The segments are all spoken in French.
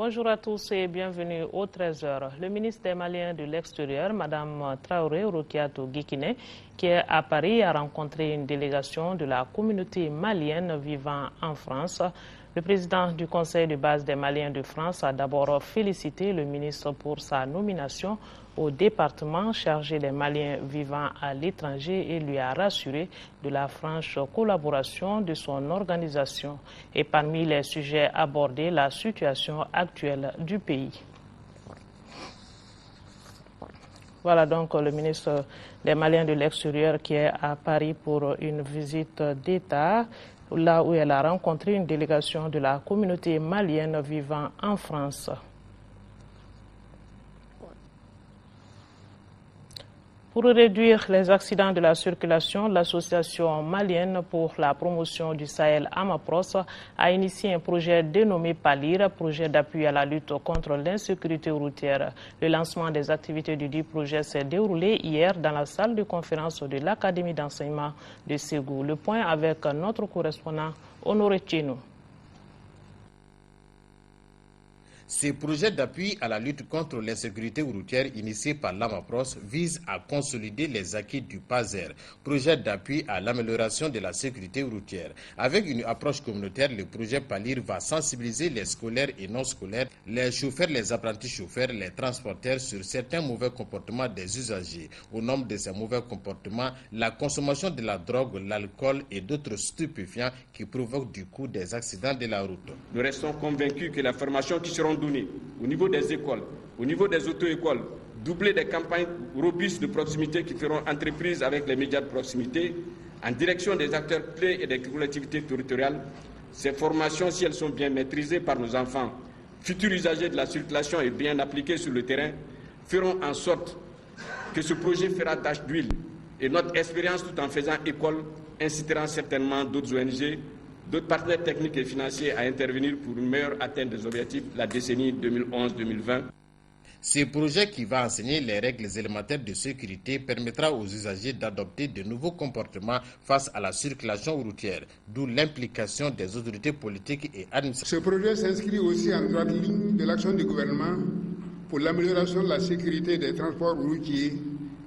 Bonjour à tous et bienvenue au 13h. Le ministre des Maliens de l'Extérieur, Mme Traoré Rokiato Guikine, qui est à Paris, a rencontré une délégation de la communauté malienne vivant en France. Le président du Conseil de base des Maliens de France a d'abord félicité le ministre pour sa nomination au département chargé des Maliens vivant à l'étranger et lui a rassuré de la franche collaboration de son organisation. Et parmi les sujets abordés, la situation actuelle du pays. Voilà donc le ministre des Maliens de l'Extérieur qui est à Paris pour une visite d'État, là où elle a rencontré une délégation de la communauté malienne vivant en France. Pour réduire les accidents de la circulation, l'association malienne pour la promotion du Sahel Amapros a initié un projet dénommé PALIR, projet d'appui à la lutte contre l'insécurité routière. Le lancement des activités du dit projet s'est déroulé hier dans la salle de conférence de l'Académie d'enseignement de Ségou. Le point avec notre correspondant Honoré Tchino. Ces projets d'appui à la lutte contre l'insécurité routière initiés par l'AMAPROS visent à consolider les acquis du PASER, projet d'appui à l'amélioration de la sécurité routière. Avec une approche communautaire, le projet PALIR va sensibiliser les scolaires et non scolaires, les chauffeurs, les apprentis chauffeurs, les transporteurs sur certains mauvais comportements des usagers. Au nombre de ces mauvais comportements, la consommation de la drogue, l'alcool et d'autres stupéfiants qui provoquent du coup des accidents de la route. Nous restons convaincus que la formation qui seront données au niveau des écoles, au niveau des auto-écoles, doubler des campagnes robustes de proximité qui feront entreprise avec les médias de proximité en direction des acteurs clés et des collectivités territoriales. Ces formations, si elles sont bien maîtrisées par nos enfants, futurs usagers de la circulation et bien appliquées sur le terrain, feront en sorte que ce projet fera tache d'huile. Et notre expérience, tout en faisant école, incitera certainement d'autres ONG, d'autres partenaires techniques et financiers à intervenir pour une meilleure atteinte des objectifs de la décennie 2011-2020. Ce projet qui va enseigner les règles élémentaires de sécurité permettra aux usagers d'adopter de nouveaux comportements face à la circulation routière, d'où l'implication des autorités politiques et administratives. Ce projet s'inscrit aussi en droite ligne de l'action du gouvernement pour l'amélioration de la sécurité des transports routiers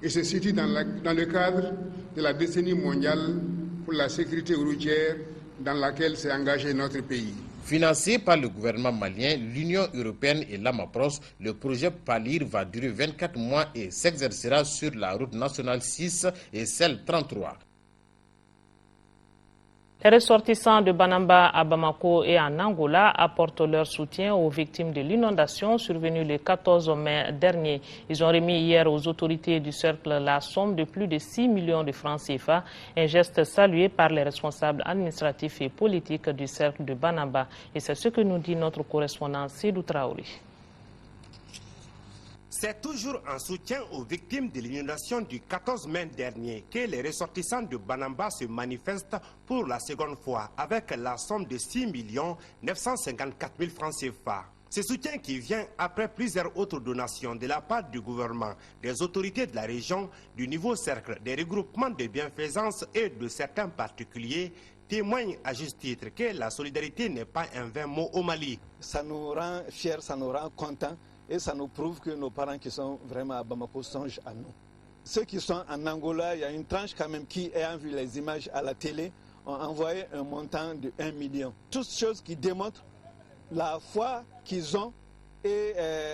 et se situe dans le cadre de la décennie mondiale pour la sécurité routière dans laquelle s'est engagé notre pays. Financé par le gouvernement malien, l'Union européenne et l'AMAPROS, le projet PALIR va durer 24 mois et s'exercera sur la route nationale 6 et celle 33. Les ressortissants de Banamba à Bamako et en Angola apportent leur soutien aux victimes de l'inondation survenue le 14 mai dernier. Ils ont remis hier aux autorités du cercle la somme de plus de 6 millions de francs CFA, un geste salué par les responsables administratifs et politiques du cercle de Banamba. Et c'est ce que nous dit notre correspondant Sédou Traoré. C'est toujours en soutien aux victimes de l'inondation du 14 mai dernier que les ressortissants de Banamba se manifestent pour la seconde fois avec la somme de 6 954 000 francs CFA. Ce soutien qui vient après plusieurs autres donations de la part du gouvernement, des autorités de la région, du nouveau cercle, des regroupements de bienfaisance et de certains particuliers témoigne à juste titre que la solidarité n'est pas un vain mot au Mali. Ça nous rend fiers, ça nous rend contents. Et ça nous prouve que nos parents qui sont vraiment à Bamako songent à nous. Ceux qui sont en Angola, il y a une tranche quand même qui, ayant vu les images à la télé, ont envoyé un montant de 1 million. Toutes choses qui démontrent la foi qu'ils ont et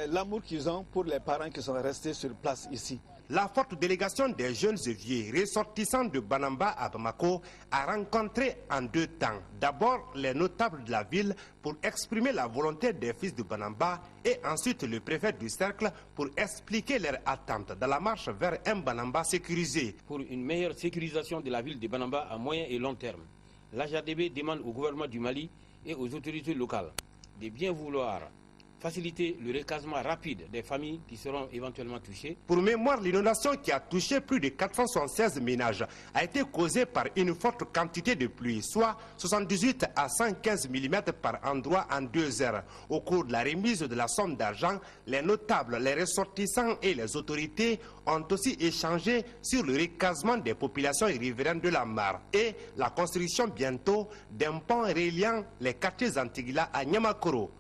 l'amour qu'ils ont pour les parents qui sont restés sur place ici. La forte délégation des jeunes et vieux ressortissants de Banamba à Bamako a rencontré en deux temps. D'abord les notables de la ville pour exprimer la volonté des fils de Banamba et ensuite le préfet du cercle pour expliquer leurs attentes dans la marche vers un Banamba sécurisé. Pour une meilleure sécurisation de la ville de Banamba à moyen et long terme, l'AJDB demande au gouvernement du Mali et aux autorités locales de bien vouloir faciliter le recasement rapide des familles qui seront éventuellement touchées. Pour mémoire, l'inondation qui a touché plus de 476 ménages a été causée par une forte quantité de pluie, soit 78 à 115 mm par endroit en 2 heures. Au cours de la remise de la somme d'argent, les notables, les ressortissants et les autorités ont aussi échangé sur le recasement des populations riveraines de la Mare et la construction bientôt d'un pont reliant les quartiers Antigua à Niamakoro.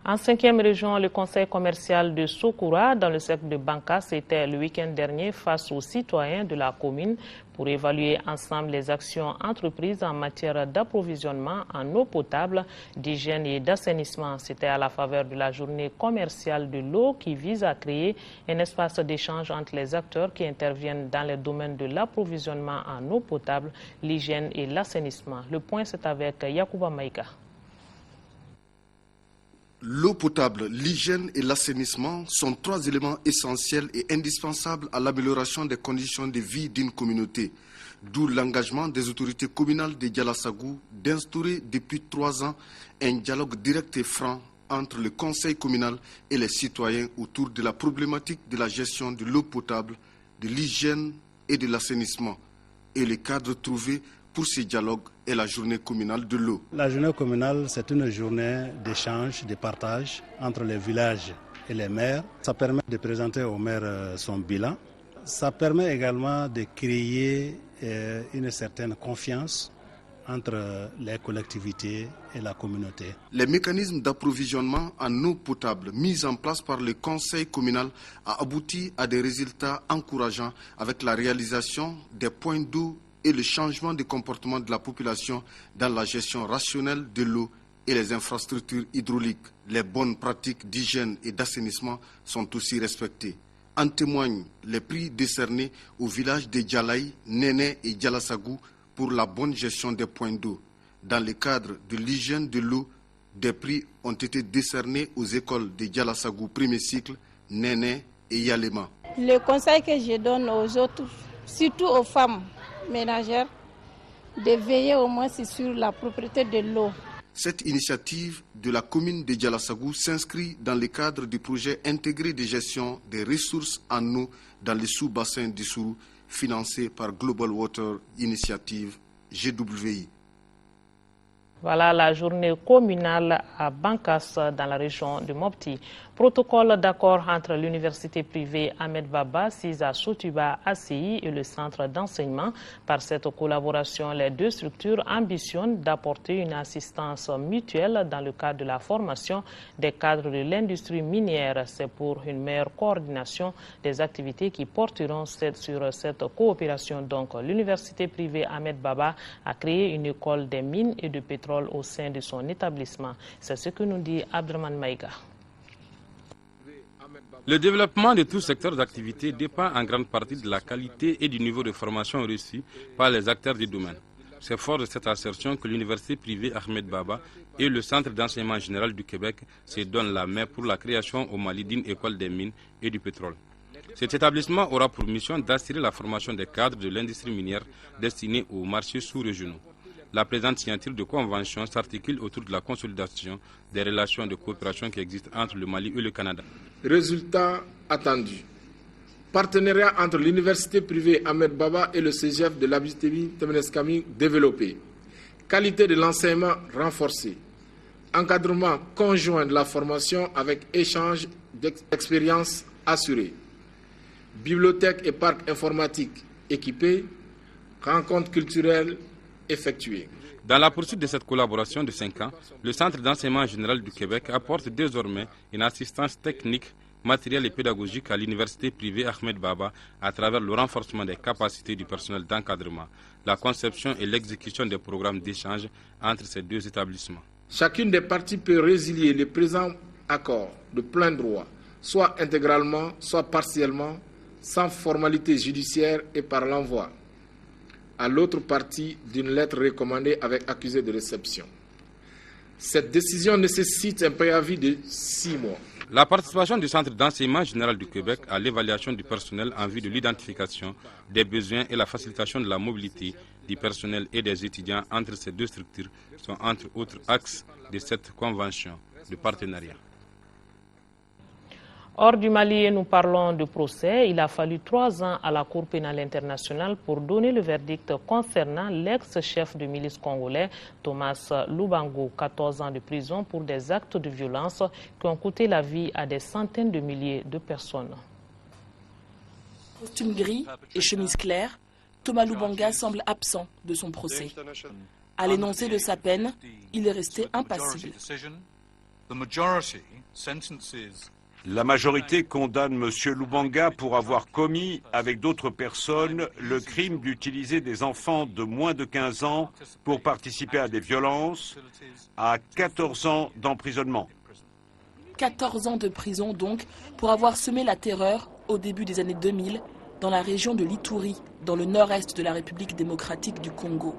En 5e région, le conseil commercial de Sokoura, dans le secteur de Bankas, était le week-end dernier face aux citoyens de la commune pour évaluer ensemble les actions entreprises en matière d'approvisionnement en eau potable, d'hygiène et d'assainissement. C'était à la faveur de la journée commerciale de l'eau qui vise à créer un espace d'échange entre les acteurs qui interviennent dans les domaines de l'approvisionnement en eau potable, l'hygiène et l'assainissement. Le point, c'est avec Yacouba Maïka. L'eau potable, l'hygiène et l'assainissement sont 3 éléments essentiels et indispensables à l'amélioration des conditions de vie d'une communauté. D'où l'engagement des autorités communales de Dialassagou d'instaurer depuis 3 ans un dialogue direct et franc entre le conseil communal et les citoyens autour de la problématique de la gestion de l'eau potable, de l'hygiène et de l'assainissement. Et le cadre trouvé pour ce dialogue est la journée communale de l'eau. La journée communale, c'est une journée d'échange, de partage entre les villages et les maires. Ça permet de présenter au maire son bilan. Ça permet également de créer une certaine confiance entre les collectivités et la communauté. Les mécanismes d'approvisionnement en eau potable mis en place par le conseil communal a abouti à des résultats encourageants avec la réalisation des points d'eau et le changement de comportement de la population dans la gestion rationnelle de l'eau et les infrastructures hydrauliques. Les bonnes pratiques d'hygiène et d'assainissement sont aussi respectées. En témoignent les prix décernés au village de Djalaï, Néné et Dialassagou pour la bonne gestion des points d'eau. Dans le cadre de l'hygiène de l'eau, des prix ont été décernés aux écoles de Dialassagou premier cycle, Néné et Yalema. Le conseil que je donne aux autres, surtout aux femmes ménagères, de veiller au moins sur la propriété de l'eau. Cette initiative de la commune de Dialassagou s'inscrit dans le cadre du projet intégré de gestion des ressources en eau dans les sous-bassins du Sourou, financé par Global Water Initiative GWI. Voilà la journée communale à Bankas dans la région de Mopti. Protocole d'accord entre l'université privée Ahmed Baba, CISA Sotuba ACI et le centre d'enseignement. Par cette collaboration, les deux structures ambitionnent d'apporter une assistance mutuelle dans le cadre de la formation des cadres de l'industrie minière. C'est pour une meilleure coordination des activités qui porteront sur cette coopération. Donc, l'université privée Ahmed Baba a créé une école des mines et de pétrole au sein de son établissement. C'est ce que nous dit Abdraman Maïga. Le développement de tout secteur d'activité dépend en grande partie de la qualité et du niveau de formation reçu par les acteurs du domaine. C'est fort de cette assertion que l'université privée Ahmed Baba et le Centre d'enseignement général du Québec se donnent la main pour la création au Mali d'une école des mines et du pétrole. Cet établissement aura pour mission d'assurer la formation des cadres de l'industrie minière destinés aux marchés sous-régionaux. La présente signature de convention s'articule autour de la consolidation des relations de coopération qui existent entre le Mali et le Canada. Résultat attendu. Partenariat entre l'université privée Ahmed Baba et le CEGEF de l'Abitibi-Téménescaming développé. Qualité de l'enseignement renforcée. Encadrement conjoint de la formation avec échange d'expériences assuré. Bibliothèque et parc informatique équipés. Rencontres culturelles effectuées. Dans la poursuite de cette collaboration de 5 ans, le Centre d'enseignement général du Québec apporte désormais une assistance technique, matérielle et pédagogique à l'université privée Ahmed Baba à travers le renforcement des capacités du personnel d'encadrement, la conception et l'exécution des programmes d'échange entre ces deux établissements. Chacune des parties peut résilier les présents accords de plein droit, soit intégralement, soit partiellement, sans formalité judiciaire et par l'envoi à l'autre partie d'une lettre recommandée avec accusé de réception. Cette décision nécessite un préavis de 6 mois. La participation du Centre d'enseignement général du Québec à l'évaluation du personnel en vue de l'identification des besoins et la facilitation de la mobilité du personnel et des étudiants entre ces deux structures sont entre autres axes de cette convention de partenariat. Hors du Mali, nous parlons de procès. Il a fallu 3 ans à la Cour pénale internationale pour donner le verdict concernant l'ex-chef de milice congolais Thomas Lubango, 14 ans de prison pour des actes de violence qui ont coûté la vie à des centaines de milliers de personnes. Costume gris et chemise claire, Thomas Lubanga semble absent de son procès. À l'énoncé de sa peine, il est resté impassible. La majorité condamne M. Lubanga pour avoir commis, avec d'autres personnes, le crime d'utiliser des enfants de moins de 15 ans pour participer à des violences, à 14 ans d'emprisonnement. 14 ans de prison donc pour avoir semé la terreur au début des années 2000 dans la région de l'Ituri, dans le nord-est de la République démocratique du Congo.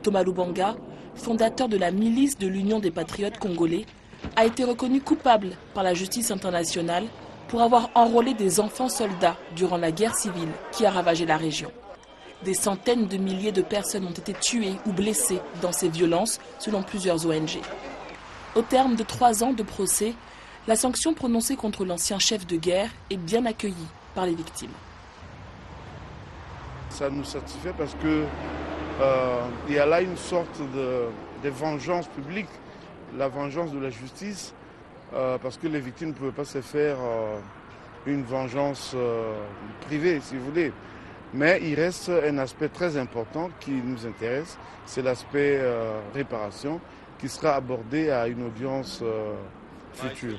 Thomas Lubanga, fondateur de la milice de l'Union des patriotes congolais, a été reconnu coupable par la justice internationale pour avoir enrôlé des enfants soldats durant la guerre civile qui a ravagé la région. Des centaines de milliers de personnes ont été tuées ou blessées dans ces violences, selon plusieurs ONG. Au terme de 3 ans de procès, la sanction prononcée contre l'ancien chef de guerre est bien accueillie par les victimes. Ça nous satisfait parce que il y a là une sorte de vengeance publique, la vengeance de la justice, parce que les victimes ne pouvaient pas se faire une vengeance privée, si vous voulez. Mais il reste un aspect très important qui nous intéresse, c'est l'aspect réparation, qui sera abordé à une audience future.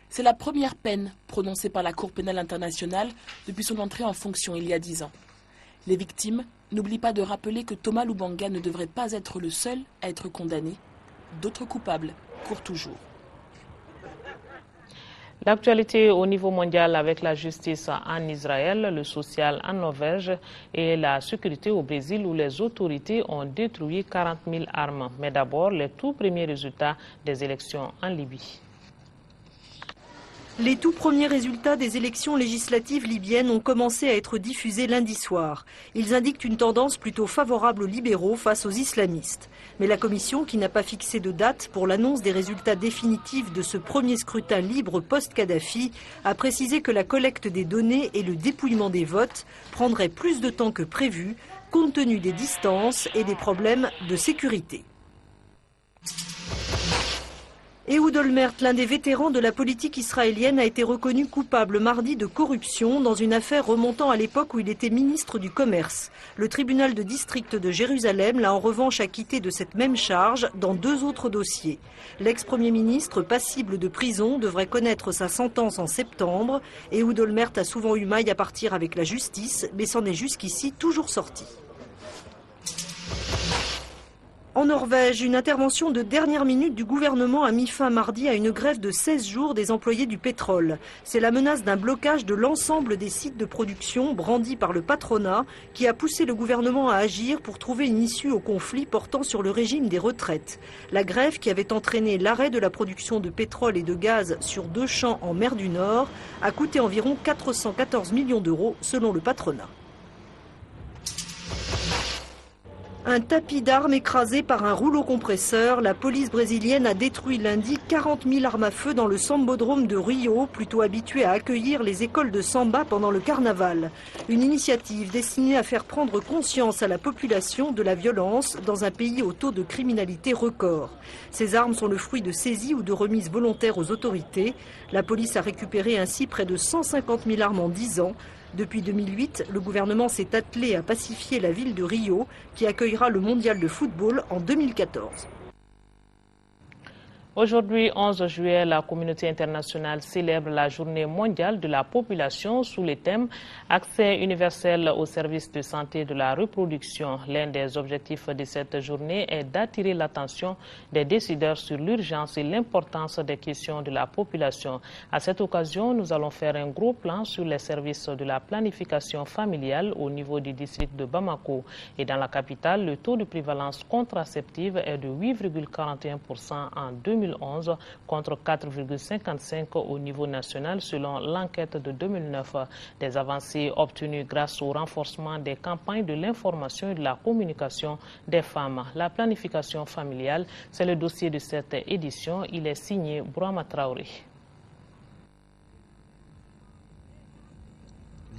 C'est la première peine prononcée par la Cour pénale internationale depuis son entrée en fonction il y a 10 ans. Les victimes n'oublient pas de rappeler que Thomas Lubanga ne devrait pas être le seul à être condamné. D'autres coupables courent toujours. L'actualité au niveau mondial avec la justice en Israël, le social en Norvège et la sécurité au Brésil où les autorités ont détruit 40 000 armes. Mais d'abord, les tout premiers résultats des élections en Libye. Les tout premiers résultats des élections législatives libyennes ont commencé à être diffusés lundi soir. Ils indiquent une tendance plutôt favorable aux libéraux face aux islamistes. Mais la commission, qui n'a pas fixé de date pour l'annonce des résultats définitifs de ce premier scrutin libre post-Kadhafi, a précisé que la collecte des données et le dépouillement des votes prendraient plus de temps que prévu, compte tenu des distances et des problèmes de sécurité. Ehud Olmert, l'un des vétérans de la politique israélienne, a été reconnu coupable mardi de corruption dans une affaire remontant à l'époque où il était ministre du Commerce. Le tribunal de district de Jérusalem l'a en revanche acquitté de cette même charge dans 2 autres dossiers. L'ex-premier ministre, passible de prison, devrait connaître sa sentence en septembre. Ehud Olmert a souvent eu maille à partir avec la justice, mais s'en est jusqu'ici toujours sorti. En Norvège, une intervention de dernière minute du gouvernement a mis fin mardi à une grève de 16 jours des employés du pétrole. C'est la menace d'un blocage de l'ensemble des sites de production brandis par le patronat qui a poussé le gouvernement à agir pour trouver une issue au conflit portant sur le régime des retraites. La grève, qui avait entraîné l'arrêt de la production de pétrole et de gaz sur 2 champs en mer du Nord, a coûté environ 414 millions d'euros selon le patronat. Un tapis d'armes écrasé par un rouleau compresseur, la police brésilienne a détruit lundi 40 000 armes à feu dans le sambodrome de Rio, plutôt habitué à accueillir les écoles de samba pendant le carnaval. Une initiative destinée à faire prendre conscience à la population de la violence dans un pays au taux de criminalité record. Ces armes sont le fruit de saisies ou de remises volontaires aux autorités. La police a récupéré ainsi près de 150 000 armes en 10 ans. Depuis 2008, le gouvernement s'est attelé à pacifier la ville de Rio, qui accueillera le mondial de football en 2014. Aujourd'hui, 11 juillet, la communauté internationale célèbre la journée mondiale de la population sous le thème « Accès universel aux services de santé et de la reproduction ». L'un des objectifs de cette journée est d'attirer l'attention des décideurs sur l'urgence et l'importance des questions de la population. À cette occasion, nous allons faire un gros plan sur les services de la planification familiale au niveau du district de Bamako. Et dans la capitale, le taux de prévalence contraceptive est de 8,41% en 2011 contre 4,55 au niveau national selon l'enquête de 2009. Des avancées obtenues grâce au renforcement des campagnes de l'information et de la communication des femmes. La planification familiale, c'est le dossier de cette édition. Il est signé Brahma Traoré.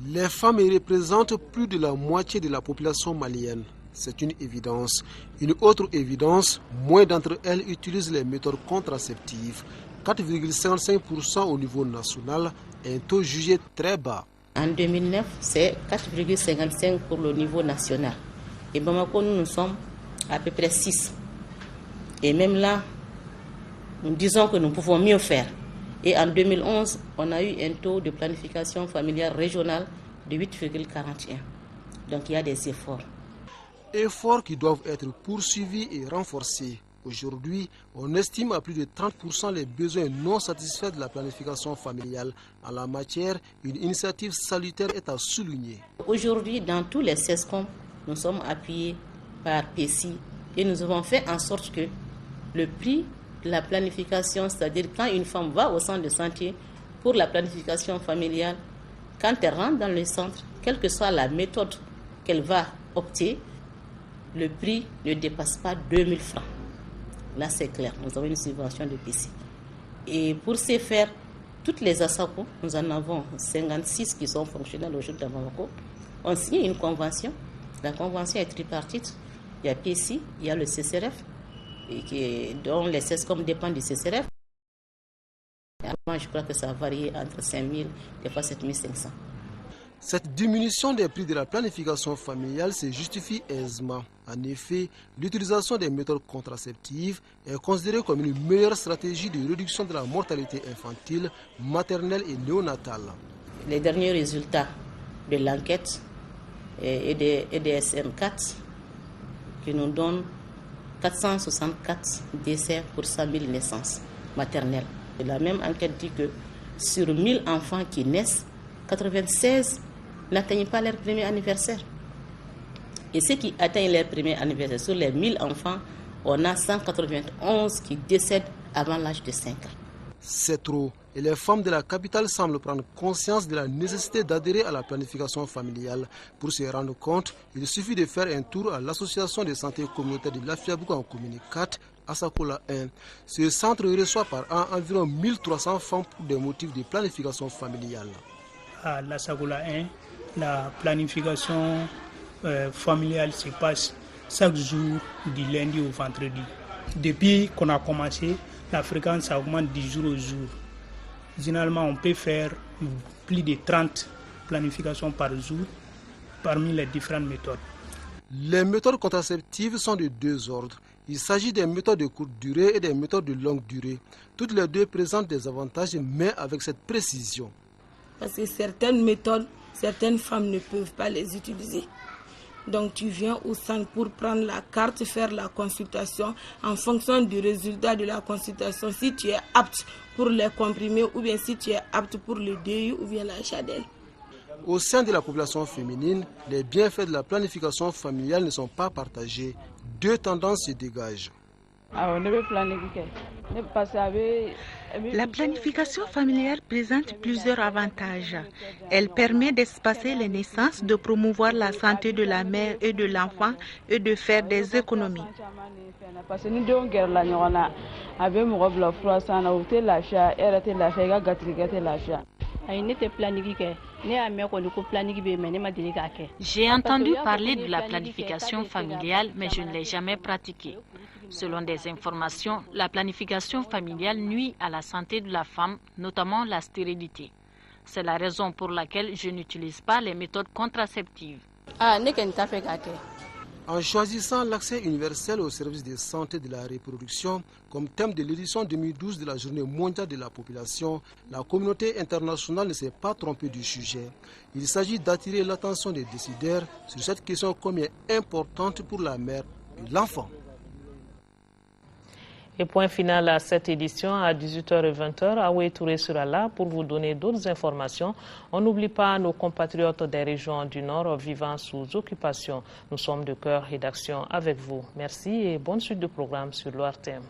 Les femmes représentent plus de la moitié de la population malienne. C'est une évidence. Une autre évidence, moins d'entre elles utilisent les méthodes contraceptives. 4,55% au niveau national, un taux jugé très bas. En 2009, c'est 4,55% pour le niveau national. Et Bamako, nous sommes à peu près 6. Et même là, nous disons que nous pouvons mieux faire. Et en 2011, on a eu un taux de planification familiale régionale de 8,41. Donc il y a des efforts. Efforts qui doivent être poursuivis et renforcés. Aujourd'hui, on estime à plus de 30% les besoins non satisfaits de la planification familiale. En la matière, une initiative salutaire est à souligner. Aujourd'hui, dans tous les CESCOM, nous sommes appuyés par PECI et nous avons fait en sorte que le prix de la planification, c'est-à-dire quand une femme va au centre de santé pour la planification familiale, quand elle rentre dans le centre, quelle que soit la méthode qu'elle va opter, le prix ne dépasse pas 2000 francs. Là, c'est clair, nous avons une subvention de PECI. Et pour ce faire, toutes les ASACO, nous en avons 56 qui sont fonctionnels aujourd'hui à Bamako, ont signé une convention. La convention est tripartite. Il y a PECI, il y a le CCRF, dont les CESCOM dépendent du CCRF. Avant, je crois que ça a varié entre 5 000 et 7 500. Cette diminution des prix de la planification familiale se justifie aisément. En effet, l'utilisation des méthodes contraceptives est considérée comme une meilleure stratégie de réduction de la mortalité infantile, maternelle et néonatale. Les derniers résultats de l'enquête EDSM4 qui nous donnent 464 décès pour 100 000 naissances maternelles. Et la même enquête dit que sur 1000 enfants qui naissent, 96 n'atteignent pas leur premier anniversaire. Et ceux qui atteignent leur premier anniversaire, sur les 1000 enfants, on a 191 qui décèdent avant l'âge de 5 ans. C'est trop. Et les femmes de la capitale semblent prendre conscience de la nécessité d'adhérer à la planification familiale. Pour se rendre compte, il suffit de faire un tour à l'association de santé communautaire de l'Afiaboukou en commune 4, à Sakola 1. Ce centre reçoit par an environ 1300 femmes pour des motifs de planification familiale. À la Sakola 1, la planification familiale se passe chaque jour du lundi au vendredi. Depuis qu'on a commencé, la fréquence augmente du jour au jour. Généralement, on peut faire plus de 30 planifications par jour parmi les différentes méthodes. Les méthodes contraceptives sont de deux ordres. Il s'agit des méthodes de courte durée et des méthodes de longue durée. Toutes les deux présentent des avantages, mais avec cette précision. Parce que certaines méthodes, certaines femmes ne peuvent pas les utiliser. Donc tu viens au centre pour prendre la carte, faire la consultation. En fonction du résultat de la consultation, si tu es apte pour les comprimés ou bien si tu es apte pour le DU ou bien la chadelle. Au sein de la population féminine, les bienfaits de la planification familiale ne sont pas partagés. Deux tendances se dégagent. La planification familiale présente plusieurs avantages. Elle permet d'espacer les naissances, de promouvoir la santé de la mère et de l'enfant et de faire des économies. J'ai entendu parler de la planification familiale, mais je ne l'ai jamais pratiquée. Selon des informations, la planification familiale nuit à la santé de la femme, notamment la stérilité. C'est la raison pour laquelle je n'utilise pas les méthodes contraceptives. En choisissant l'accès universel aux services de santé de la reproduction comme thème de l'édition 2012 de la Journée mondiale de la population, la communauté internationale ne s'est pas trompée du sujet. Il s'agit d'attirer l'attention des décideurs sur cette question combien importante pour la mère et l'enfant. Et point final à cette édition à 18h et 20h. Aoué Touré sera là pour vous donner d'autres informations. On n'oublie pas nos compatriotes des régions du Nord vivant sous occupation. Nous sommes de cœur et d'action avec vous. Merci et bonne suite de programme sur l'ORTM.